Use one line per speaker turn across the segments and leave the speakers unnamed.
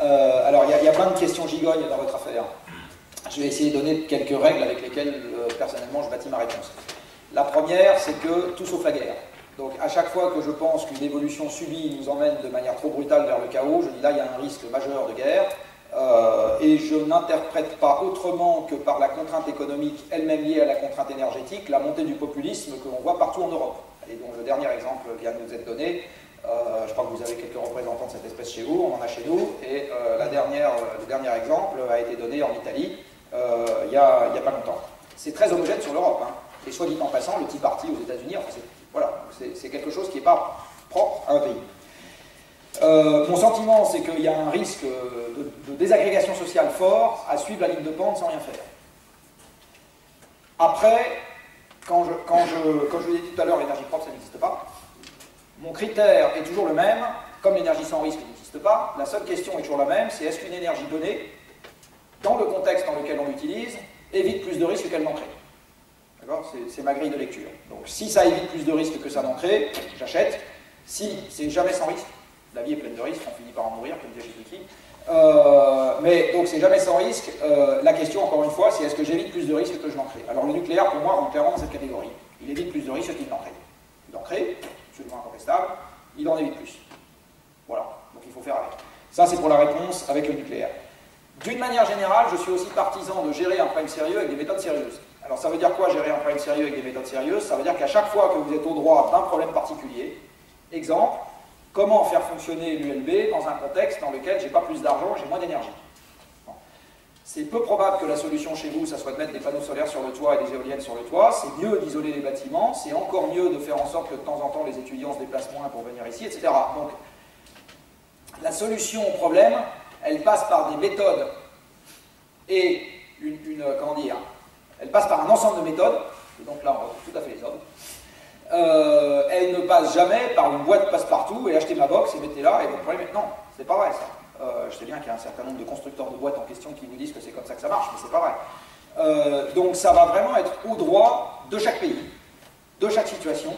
Alors, il y a plein de questions gigognes dans votre affaire. Je vais essayer de donner quelques règles avec lesquelles, personnellement, je bâtis ma réponse. La première, c'est que tout sauf la guerre. Donc, à chaque fois que je pense qu'une évolution subie nous emmène de manière trop brutale vers le chaos, je dis là, il y a un risque majeur de guerre. Et je n'interprète pas autrement que par la contrainte économique elle-même liée à la contrainte énergétique, la montée du populisme que l'on voit partout en Europe. Et donc, le dernier exemple vient de nous être donné. Je crois que vous avez quelques représentants de cette espèce chez vous, on en a chez nous, et le dernier exemple a été donné en Italie il n'y a pas longtemps. C'est très homogène sur l'Europe, hein. Et soit dit en passant, le Tea Party aux États-Unis, enfin, c'est quelque chose qui n'est pas propre à un pays. Mon sentiment, c'est qu'il y a un risque de désagrégation sociale fort à suivre la ligne de pente sans rien faire. Après, quand je vous ai dit tout à l'heure, l'énergie propre, ça n'existe pas. Mon critère est toujours le même, comme l'énergie sans risque n'existe pas, la seule question est toujours la même, c'est est-ce qu'une énergie donnée, dans le contexte dans lequel on l'utilise, évite plus de risques qu'elle n'en crée. D'accord ? C'est ma grille de lecture. Donc si ça évite plus de risques que ça n'en crée, j'achète. Si c'est jamais sans risque, la vie est pleine de risques, on finit par en mourir, comme disait Jésus-Christ. Mais donc c'est jamais sans risque, la question encore une fois, c'est est-ce que j'évite plus de risques que je n'en crée. Alors le nucléaire, pour moi, rentre clairement dans cette catégorie. Il évite plus de risques qu'il n'en crée. Il en crée, absolument incontestable, il en évite plus. Voilà, donc il faut faire avec. Ça c'est pour la réponse avec le nucléaire. D'une manière générale, je suis aussi partisan de gérer un problème sérieux avec des méthodes sérieuses. Alors ça veut dire quoi gérer un problème sérieux avec des méthodes sérieuses? Ça veut dire qu'à chaque fois que vous êtes au droit d'un problème particulier, exemple, comment faire fonctionner l'ULB dans un contexte dans lequel j'ai pas plus d'argent, j'ai moins d'énergie. C'est peu probable que la solution chez vous, ça soit de mettre des panneaux solaires sur le toit et des éoliennes sur le toit. C'est mieux d'isoler les bâtiments, c'est encore mieux de faire en sorte que de temps en temps les étudiants se déplacent moins pour venir ici, etc. Donc, la solution au problème, elle passe par des méthodes et elle passe par un ensemble de méthodes, et donc là on retrouve tout à fait les hommes. Elle ne passe jamais par une boîte passe-partout et achetez ma box et mettez là et votre problème est... Non, c'est pas vrai ça. Je sais bien qu'il y a un certain nombre de constructeurs de boîtes en question qui vous disent que c'est comme ça que ça marche, mais c'est pas vrai. Donc ça va vraiment être au droit de chaque pays, de chaque situation,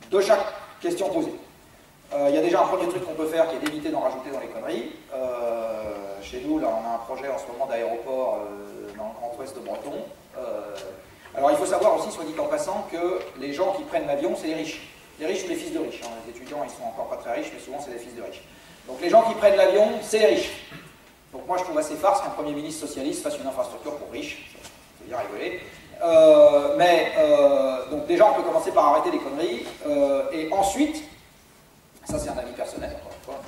de chaque question posée. Il y a déjà un premier truc qu'on peut faire qui est d'éviter d'en rajouter dans les conneries. Chez nous, là, on a un projet en ce moment d'aéroport dans le Grand Ouest de Breton. Alors il faut savoir aussi, soit dit en passant, que les gens qui prennent l'avion, c'est les riches. Les riches ou les fils de riches. Hein. Les étudiants, ils sont encore pas très riches, mais souvent c'est des fils de riches. Donc les gens qui prennent l'avion, c'est les riches. Donc moi je trouve assez farce qu'un Premier ministre socialiste fasse une infrastructure pour riches. C'est bien rigoler. Donc déjà on peut commencer par arrêter les conneries. Et ensuite, ça c'est un avis personnel, encore une fois,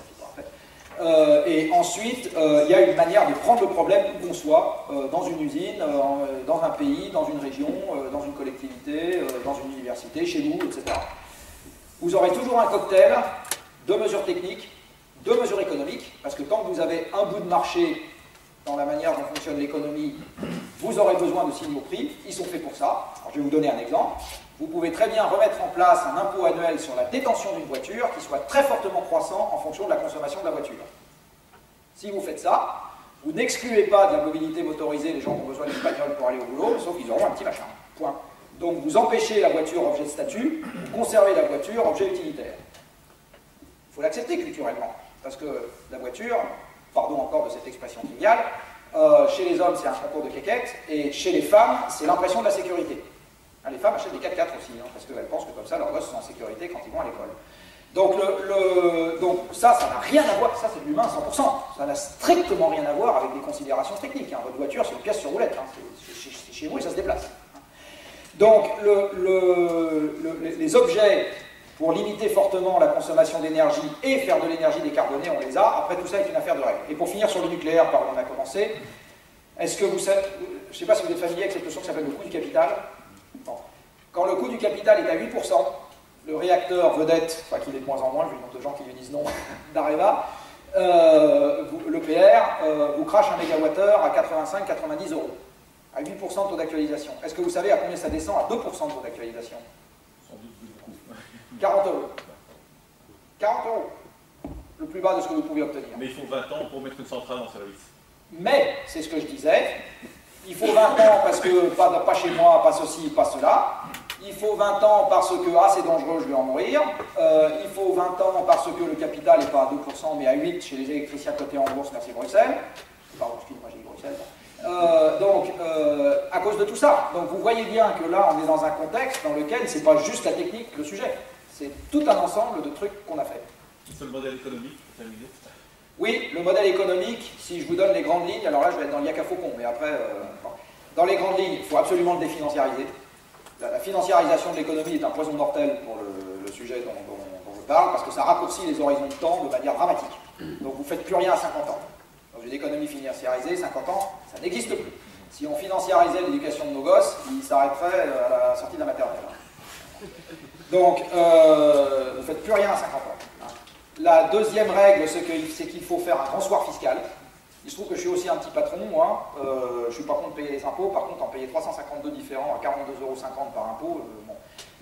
et ensuite, il y a une manière de prendre le problème où qu'on soit, dans une usine, dans un pays, dans une région, dans une collectivité, dans une université, chez vous, etc. Vous aurez toujours un cocktail de mesures techniques, de mesures économiques, parce que tant que vous avez un bout de marché dans la manière dont fonctionne l'économie, vous aurez besoin de signaux prix, ils sont faits pour ça. Alors, je vais vous donner un exemple. Vous pouvez très bien remettre en place un impôt annuel sur la détention d'une voiture qui soit très fortement croissant en fonction de la consommation de la voiture. Si vous faites ça, vous n'excluez pas de la mobilité motorisée les gens qui ont besoin d'une bagnole pour aller au boulot, sauf qu'ils auront un petit machin. Point. Donc vous empêchez la voiture objet de statut, vous conservez la voiture objet utilitaire. Il faut l'accepter culturellement, parce que la voiture, pardon encore de cette expression triviale, chez les hommes c'est un concours de quéquette, et chez les femmes c'est l'impression de la sécurité. Les femmes achètent des 4x4 aussi, hein, parce qu'elles pensent que comme ça leurs gosses sont en sécurité quand ils vont à l'école. Donc ça n'a rien à voir, ça c'est de l'humain à 100%, ça n'a strictement rien à voir avec des considérations techniques. Hein. Votre voiture c'est une pièce sur roulette, hein. C'est chez vous et ça se déplace. Donc les objets pour limiter fortement la consommation d'énergie et faire de l'énergie décarbonée, on les a. Après tout ça est une affaire de règles. Et pour finir sur le nucléaire, par où on a commencé, est-ce que vous savez, je ne sais pas si vous êtes familier avec cette notion qui s'appelle le coût du capital. Bon. Quand le coût du capital est à 8%, le réacteur vedette, enfin qu'il est de moins en moins, vu le nombre de gens qui lui disent non, d'Areva, l'EPR vous crache un mégawattheure à 85-90 €, à 8% de taux d'actualisation. Est-ce que vous savez à combien ça descend à 2% de taux d'actualisation?
Sans doute beaucoup.
40 €. 40 €. Le plus bas de ce que vous pouvez obtenir.
Mais il faut 20 ans pour mettre une centrale en service.
Mais, c'est ce que je disais, il faut 20 ans parce que pas chez moi, pas ceci, pas cela. Il faut 20 ans parce que c'est dangereux, je vais en mourir. Il faut 20 ans parce que le capital n'est pas à 2% mais à 8% chez les électriciens cotés en bourse, merci Bruxelles. Pardon, excusez-moi, j'ai dit Bruxelles. À cause de tout ça. Donc vous voyez bien que là, on est dans un contexte dans lequel c'est pas juste la technique, le sujet. C'est tout un ensemble de trucs qu'on a fait.
C'est le modèle économique, terminé.
Oui, le modèle économique, si je vous donne les grandes lignes, alors là je vais être dans l'IAC à faucon, mais après, dans les grandes lignes, il faut absolument le définanciariser. La financiarisation de l'économie est un poison mortel pour le sujet dont je parle, parce que ça raccourcit les horizons de temps de manière dramatique. Donc vous ne faites plus rien à 50 ans. Dans une économie financiarisée, 50 ans, ça n'existe plus. Si on financiarisait l'éducation de nos gosses, ils s'arrêteraient à la sortie de la maternelle. Donc, vous ne faites plus rien à 50 ans. La deuxième règle, c'est qu'il faut faire un grand soir fiscal. Il se trouve que je suis aussi un petit patron, moi. Je ne suis pas contre payer les impôts. Par contre, en payer 352 différents à 42,50 € par impôt, bon.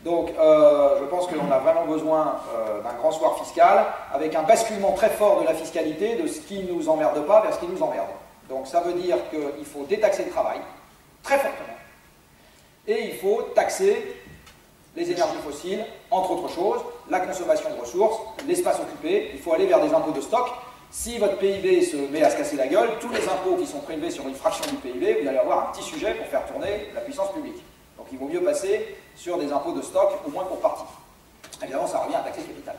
Donc, je pense qu'on a vraiment besoin d'un grand soir fiscal, avec un basculement très fort de la fiscalité, de ce qui ne nous emmerde pas vers ce qui nous emmerde. Donc, ça veut dire qu'il faut détaxer le travail, très fortement. Et il faut taxer les énergies fossiles, entre autres choses, la consommation de ressources, l'espace occupé. Il faut aller vers des impôts de stock. Si votre PIB se met à se casser la gueule, tous les impôts qui sont prélevés sur une fraction du PIB, vous allez avoir un petit sujet pour faire tourner la puissance publique. Donc il vaut mieux passer sur des impôts de stock, au moins pour partie. Évidemment, ça revient à taxer le capital.